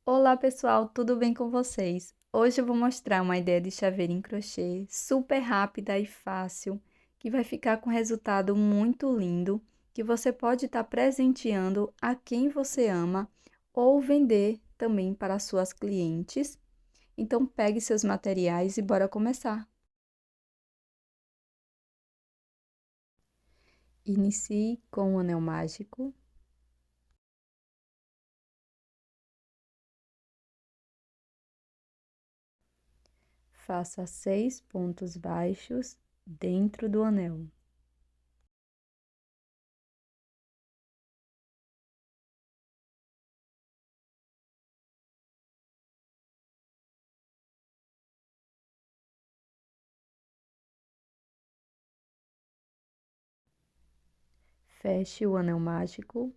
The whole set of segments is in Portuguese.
Olá pessoal, tudo bem com vocês? Hoje eu vou mostrar uma ideia de chaveiro em crochê super rápida e fácil, que vai ficar com resultado muito lindo, que você pode estar presenteando a quem você ama ou vender também para suas clientes. Então pegue seus materiais e bora começar. Inicie com o anel mágico. Faça 6 pontos baixos dentro do anel. Feche o anel mágico.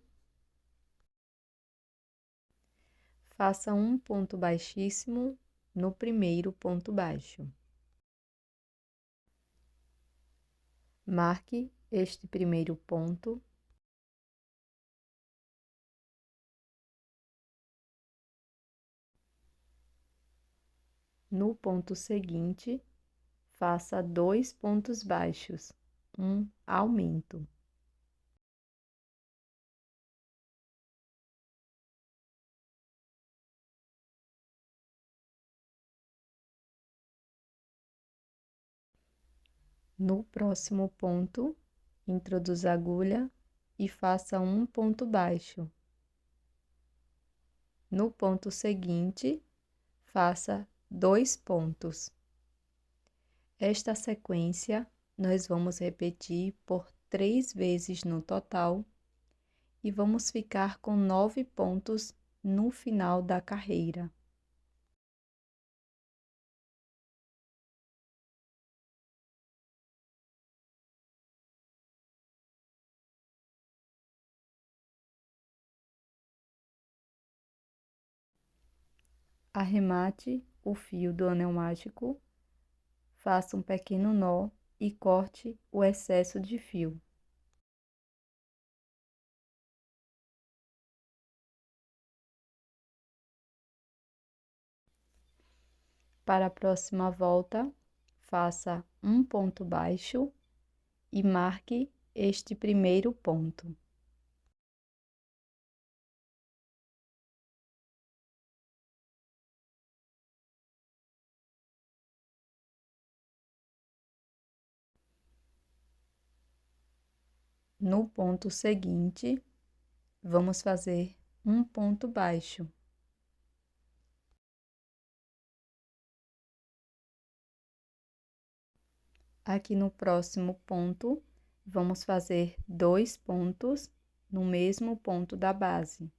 Faça um ponto baixíssimo no primeiro ponto baixo. Marque este primeiro ponto. No ponto seguinte, faça 2 pontos baixos, um aumento. No próximo ponto, introduza a agulha e faça um ponto baixo. No ponto seguinte, faça 2 pontos. Esta sequência nós vamos repetir por 3 vezes no total e vamos ficar com 9 pontos no final da carreira. Arremate o fio do anel mágico, faça um pequeno nó e corte o excesso de fio. Para a próxima volta, faça um ponto baixo e marque este primeiro ponto. No ponto seguinte, vamos fazer um ponto baixo. Aqui no próximo ponto, vamos fazer 2 pontos no mesmo ponto da base.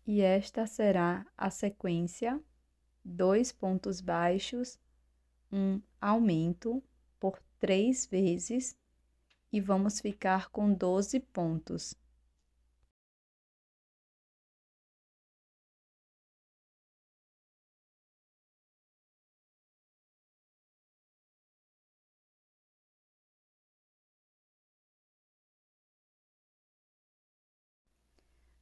E esta será a sequência: 2 pontos baixos, um aumento por 3 vezes e vamos ficar com 12 pontos.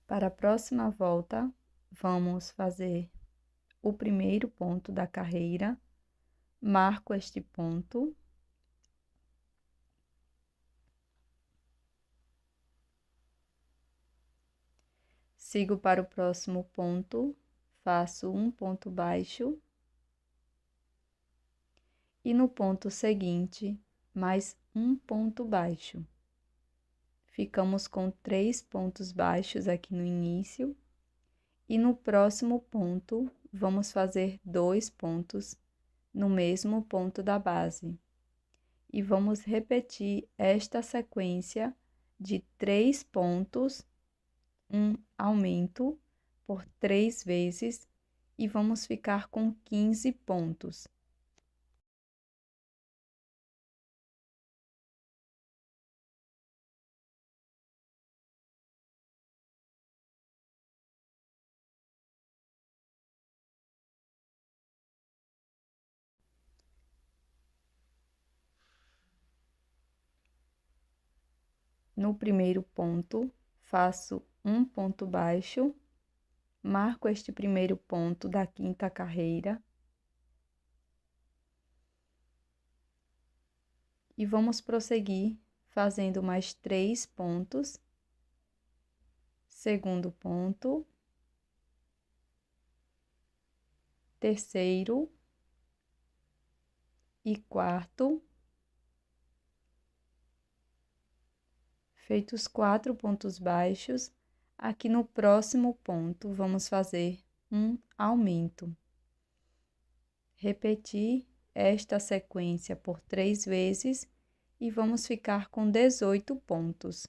Para a próxima volta, vamos fazer o primeiro ponto da carreira, marco este ponto. Sigo para o próximo ponto, faço um ponto baixo. E no ponto seguinte, mais um ponto baixo. Ficamos com 3 pontos baixos aqui no início. E no próximo ponto, vamos fazer 2 pontos no mesmo ponto da base. E vamos repetir esta sequência de 3 pontos, um aumento por 3 vezes e vamos ficar com 15 pontos. No primeiro ponto, faço um ponto baixo, marco este primeiro ponto da quinta carreira e vamos prosseguir fazendo mais 3 pontos. Segundo ponto, terceiro e quarto. Feitos 4 pontos baixos, aqui no próximo ponto, vamos fazer um aumento. Repetir esta sequência por 3 vezes e vamos ficar com 18 pontos.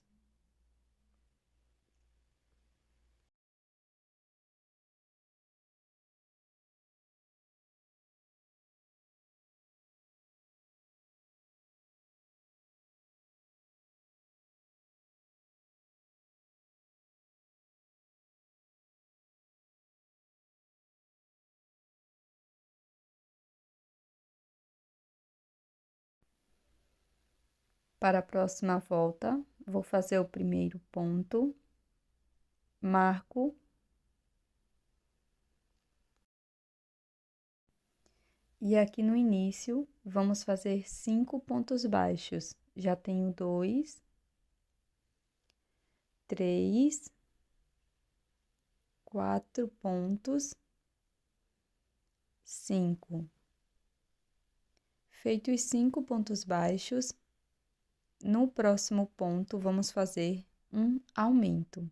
Para a próxima volta, vou fazer o primeiro ponto, marco, e aqui no início, vamos fazer 5 pontos baixos. Já tenho 2, 3, 4 pontos, 5. Feitos os 5 pontos baixos, no próximo ponto, vamos fazer um aumento.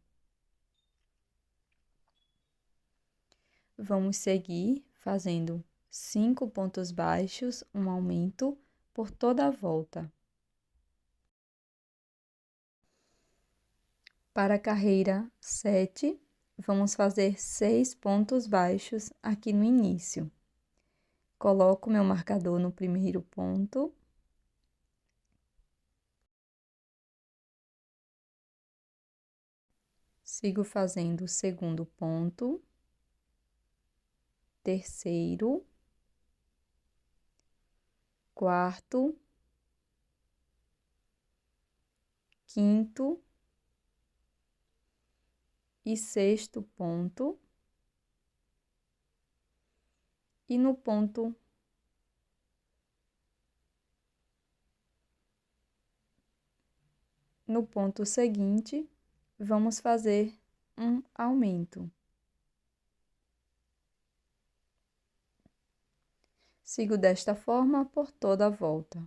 Vamos seguir fazendo 5 pontos baixos, um aumento por toda a volta. Para a carreira 7, vamos fazer 6 pontos baixos aqui no início. Coloco meu marcador no primeiro ponto. Sigo fazendo o segundo ponto, terceiro, quarto, quinto e sexto ponto. E no ponto seguinte, vamos fazer um aumento. Sigo desta forma por toda a volta.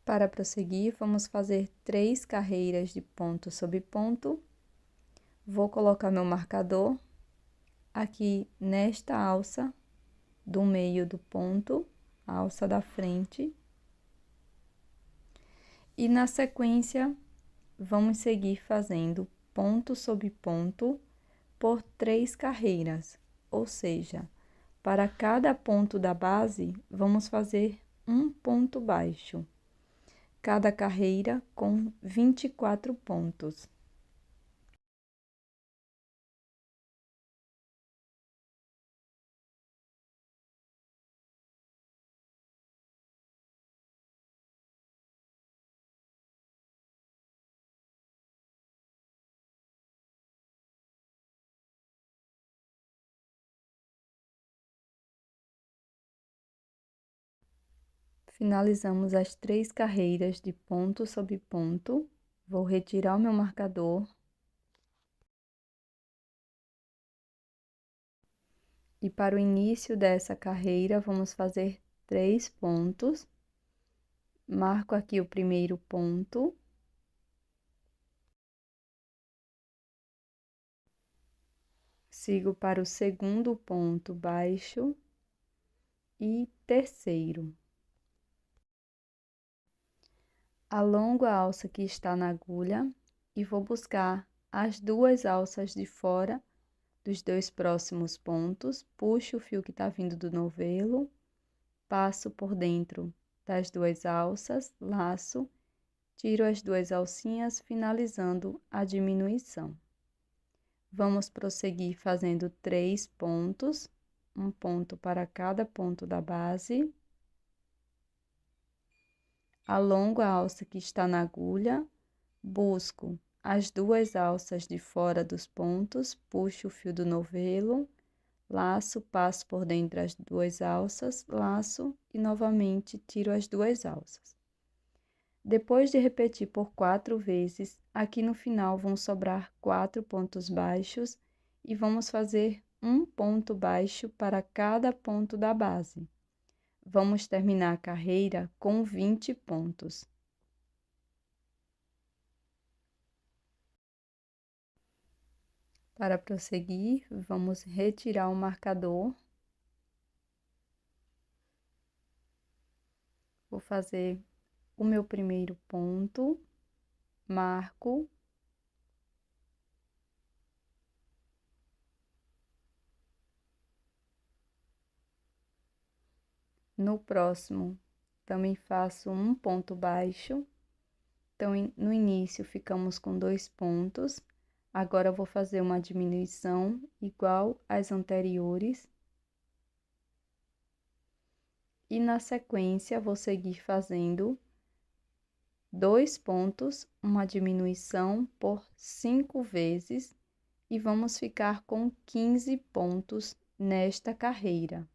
Para prosseguir, vamos fazer 3 carreiras de ponto sobre ponto. Vou colocar meu marcador aqui nesta alça do meio do ponto, a alça da frente. E na sequência, vamos seguir fazendo ponto sobre ponto por 3 carreiras, ou seja, para cada ponto da base, vamos fazer um ponto baixo. Cada carreira com 24 pontos. Finalizamos as 3 carreiras de ponto sobre ponto. Vou retirar o meu marcador. E para o início dessa carreira, vamos fazer 3 pontos. Marco aqui o primeiro ponto. Sigo para o segundo ponto baixo e terceiro. Alongo a alça que está na agulha e vou buscar as 2 alças de fora dos 2 próximos pontos, puxo o fio que está vindo do novelo, passo por dentro das 2 alças, laço, tiro as 2 alcinhas, finalizando a diminuição. Vamos prosseguir fazendo 3 pontos, um ponto para cada ponto da base. alongo a alça que está na agulha, busco as 2 alças de fora dos pontos, puxo o fio do novelo, laço, passo por dentro as 2 alças, laço e novamente tiro as 2 alças. Depois de repetir por 4 vezes, aqui no final vão sobrar 4 pontos baixos e vamos fazer um ponto baixo para cada ponto da base. Vamos terminar a carreira com 20 pontos. Para prosseguir, vamos retirar o marcador. Vou fazer o meu primeiro ponto, marco. No próximo, também faço um ponto baixo. Então, no início, ficamos com 2 pontos. Agora, eu vou fazer uma diminuição igual às anteriores. E na sequência, vou seguir fazendo 2 pontos, uma diminuição por 5 vezes. E vamos ficar com 15 pontos nesta carreira.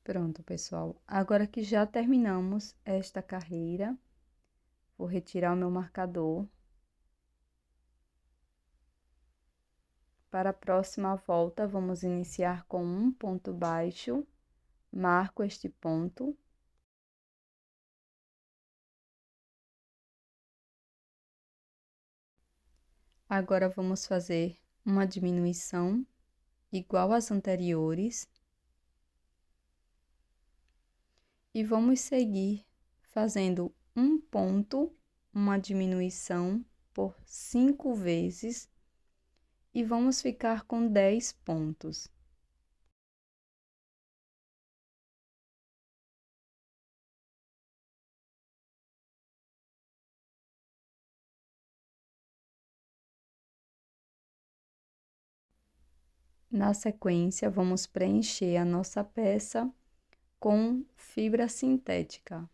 Pronto, pessoal. Agora que já terminamos esta carreira, vou retirar o meu marcador. Para a próxima volta, vamos iniciar com um ponto baixo, marco este ponto. Agora, vamos fazer uma diminuição igual às anteriores. E vamos seguir fazendo um ponto, uma diminuição por 5 vezes. E vamos ficar com 10 pontos. Na sequência, vamos preencher a nossa peça com fibra sintética.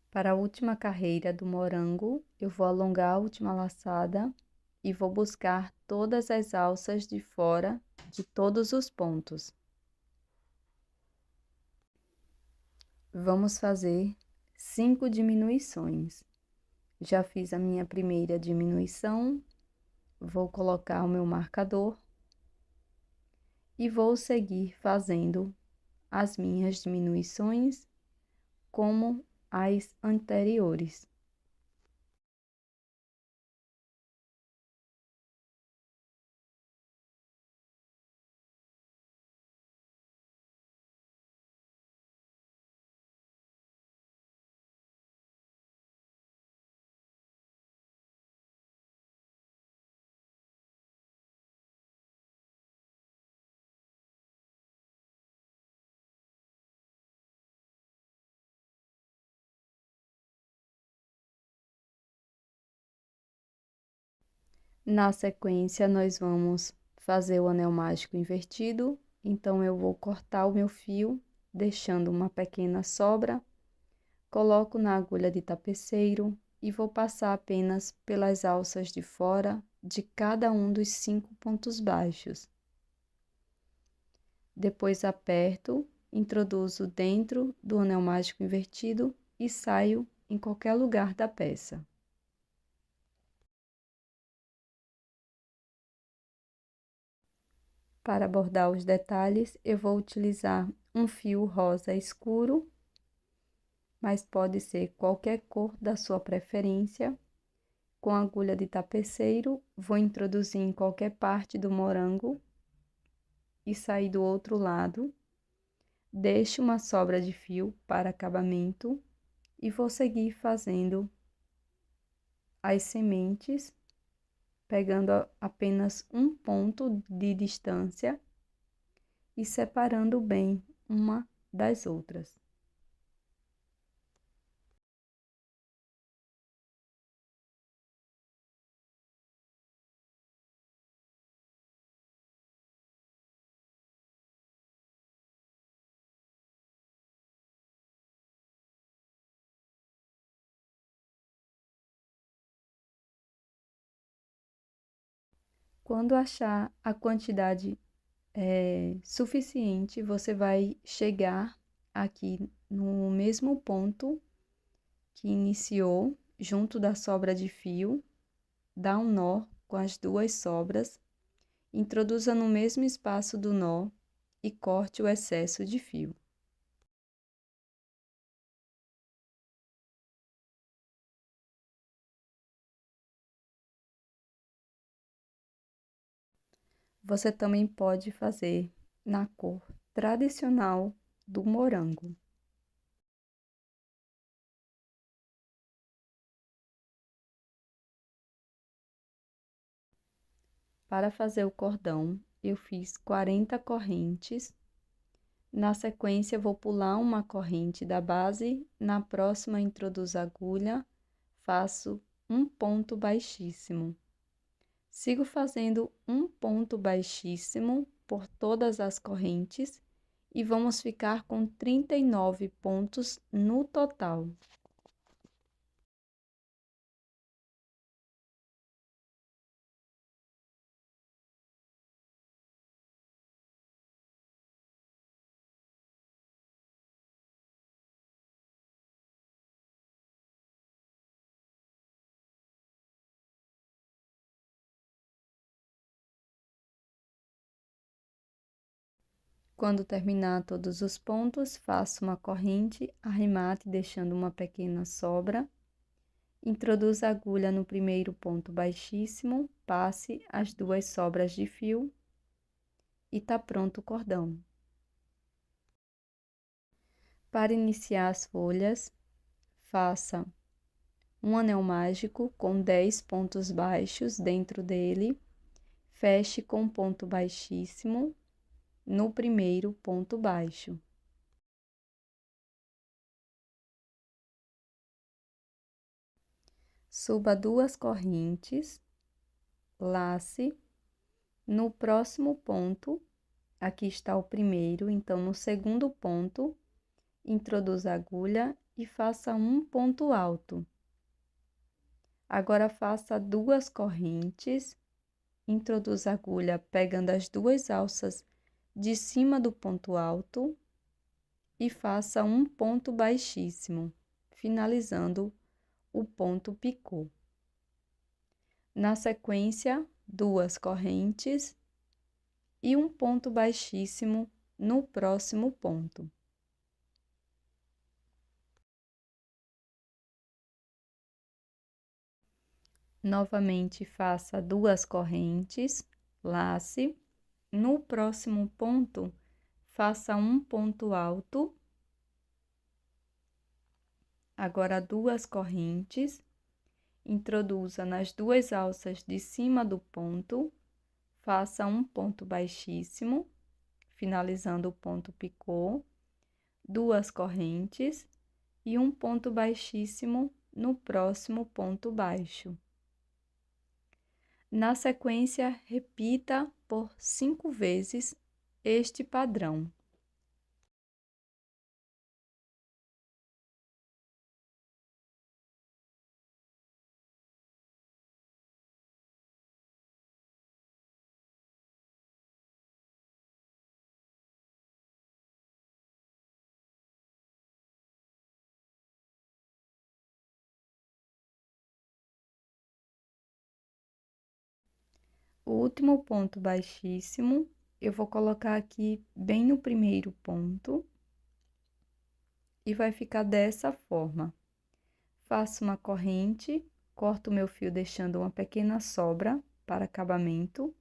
Para a última carreira do morango, eu vou alongar a última laçada e vou buscar todas as alças de fora de todos os pontos. Vamos fazer 5 diminuições. Já fiz a minha primeira diminuição, vou colocar o meu marcador e vou seguir fazendo as minhas diminuições como as anteriores. Na sequência, nós vamos fazer o anel mágico invertido, então eu vou cortar o meu fio, deixando uma pequena sobra, coloco na agulha de tapeceiro e vou passar apenas pelas alças de fora de cada um dos 5 pontos baixos. Depois aperto, introduzo dentro do anel mágico invertido e saio em qualquer lugar da peça. Para bordar os detalhes, eu vou utilizar um fio rosa escuro, mas pode ser qualquer cor da sua preferência. Com a agulha de tapeceiro, vou introduzir em qualquer parte do morango e sair do outro lado. Deixo uma sobra de fio para acabamento e vou seguir fazendo as sementes pegando apenas um ponto de distância e separando bem uma das outras. Quando achar a quantidade suficiente, você vai chegar aqui no mesmo ponto que iniciou, junto da sobra de fio, dá um nó com as duas sobras, introduza no mesmo espaço do nó e corte o excesso de fio. Você também pode fazer na cor tradicional do morango. Para fazer o cordão, eu fiz 40 correntes. Na sequência, vou pular uma corrente da base, na próxima introduzo a agulha, faço um ponto baixíssimo. Sigo fazendo um ponto baixíssimo por todas as correntes e vamos ficar com 39 pontos no total. Quando terminar todos os pontos, faço uma corrente, arremate deixando uma pequena sobra. Introduza a agulha no primeiro ponto baixíssimo, passe as duas sobras de fio e tá pronto o cordão. Para iniciar as folhas, faça um anel mágico com 10 pontos baixos dentro dele, feche com ponto baixíssimo no primeiro ponto baixo. Suba 2 correntes, lace. No próximo ponto, aqui está o primeiro, então no segundo ponto, introduza a agulha e faça um ponto alto. Agora faça 2 correntes, introduza a agulha pegando as 2 alças de cima do ponto alto e faça um ponto baixíssimo, finalizando o ponto picô. Na sequência, 2 correntes e um ponto baixíssimo no próximo ponto. Novamente, faça 2 correntes, lace. No próximo ponto, faça um ponto alto. Agora, 2 correntes, introduza nas 2 alças de cima do ponto, faça um ponto baixíssimo, finalizando o ponto picô, 2 correntes e um ponto baixíssimo no próximo ponto baixo. Na sequência, repita por 5 vezes este padrão. O último ponto baixíssimo, eu vou colocar aqui bem no primeiro ponto e vai ficar dessa forma. Faço uma corrente, corto o meu fio deixando uma pequena sobra para acabamento.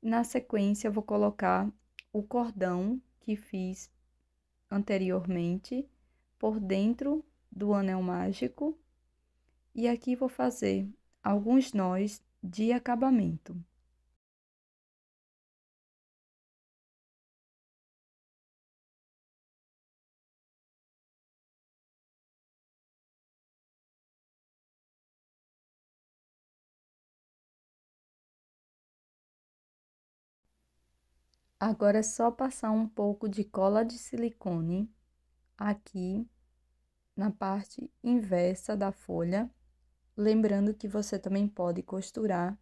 Na sequência, eu vou colocar o cordão que fiz anteriormente por dentro do anel mágico e aqui vou fazer alguns nós de acabamento. Agora é só passar um pouco de cola de silicone aqui na parte inversa da folha, lembrando que você também pode costurar,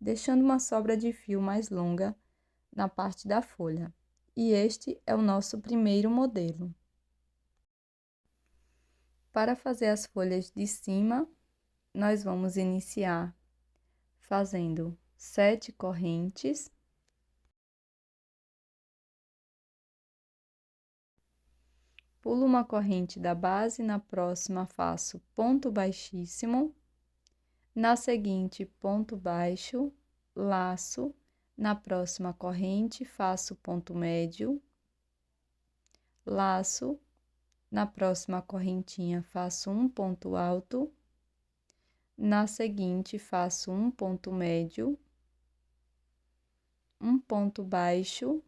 deixando uma sobra de fio mais longa na parte da folha. E este é o nosso primeiro modelo. Para fazer as folhas de cima, nós vamos iniciar fazendo 7 correntes. Pulo uma corrente da base, na próxima faço ponto baixíssimo, na seguinte ponto baixo, laço, na próxima corrente faço ponto médio, laço, na próxima correntinha faço um ponto alto, na seguinte faço um ponto médio, um ponto baixo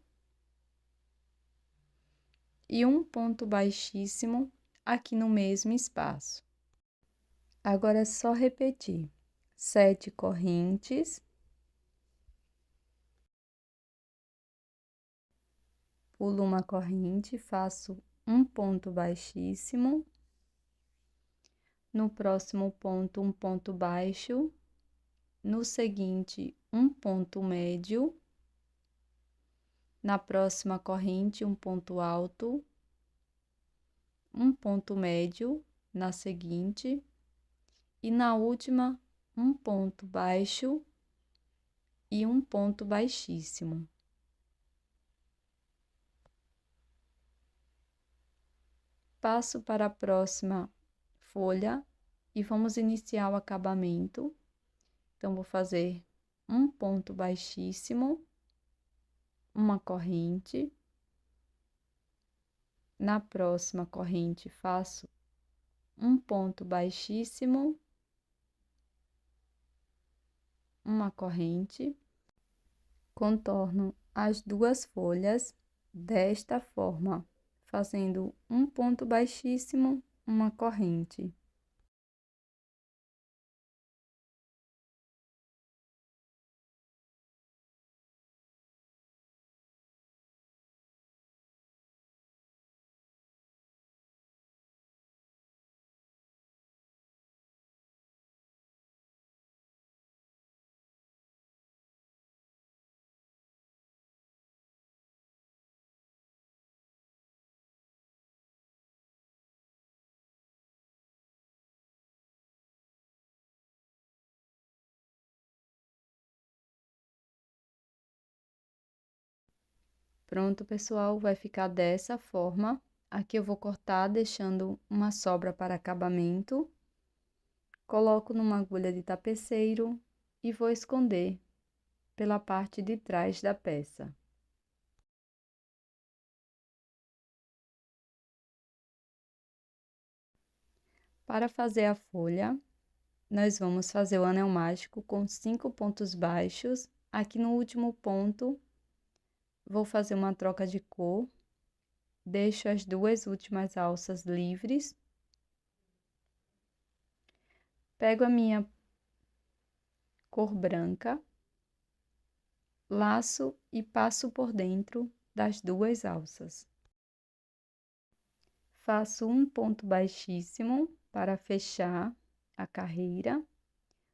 e um ponto baixíssimo aqui no mesmo espaço. Agora é só repetir 7 correntes, pulo uma corrente, faço um ponto baixíssimo, no próximo ponto um ponto baixo, no seguinte um ponto médio, na próxima corrente um ponto alto, um ponto médio na seguinte e na última um ponto baixo e um ponto baixíssimo. Passo para a próxima folha e vamos iniciar o acabamento. Então, vou fazer um ponto baixíssimo, uma corrente. Na próxima corrente, faço um ponto baixíssimo, uma corrente. Contorno as duas folhas desta forma, fazendo um ponto baixíssimo, uma corrente. Pronto, pessoal, vai ficar dessa forma. Aqui eu vou cortar, deixando uma sobra para acabamento. Coloco numa agulha de tapeceiro e vou esconder pela parte de trás da peça. Para fazer a folha, nós vamos fazer o anel mágico com 5 pontos baixos. Aqui no último ponto, vou fazer uma troca de cor. Deixo as duas últimas alças livres. Pego a minha cor branca, laço e passo por dentro das duas alças. Faço um ponto baixíssimo para fechar a carreira,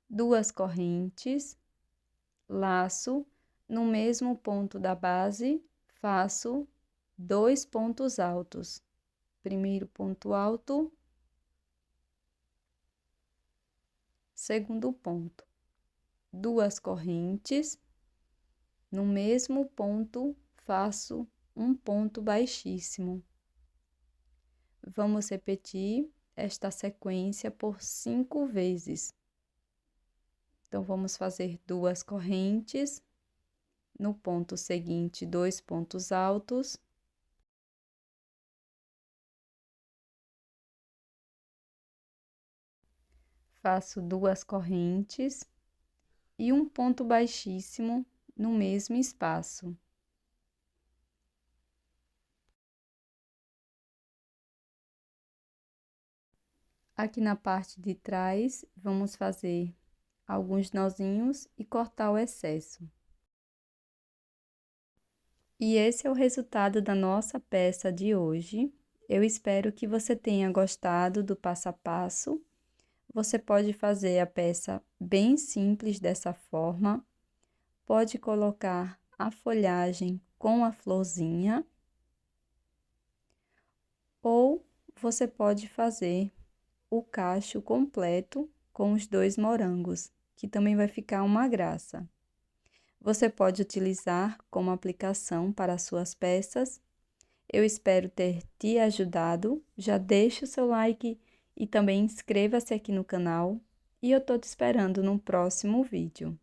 2 correntes, laço, no mesmo ponto da base, faço 2 pontos altos. Primeiro ponto alto, segundo ponto, 2 correntes, no mesmo ponto, faço um ponto baixíssimo. Vamos repetir esta sequência por 5 vezes. Então, vamos fazer 2 correntes, no ponto seguinte, 2 pontos altos. Faço 2 correntes e um ponto baixíssimo no mesmo espaço. Aqui na parte de trás, vamos fazer alguns nozinhos e cortar o excesso. E esse é o resultado da nossa peça de hoje. Eu espero que você tenha gostado do passo a passo. Você pode fazer a peça bem simples dessa forma. Pode colocar a folhagem com a florzinha. Ou você pode fazer o cacho completo com os 2 morangos, que também vai ficar uma graça. Você pode utilizar como aplicação para suas peças. Eu espero ter te ajudado. Já deixa o seu like e também inscreva-se aqui no canal. E eu tô te esperando no próximo vídeo.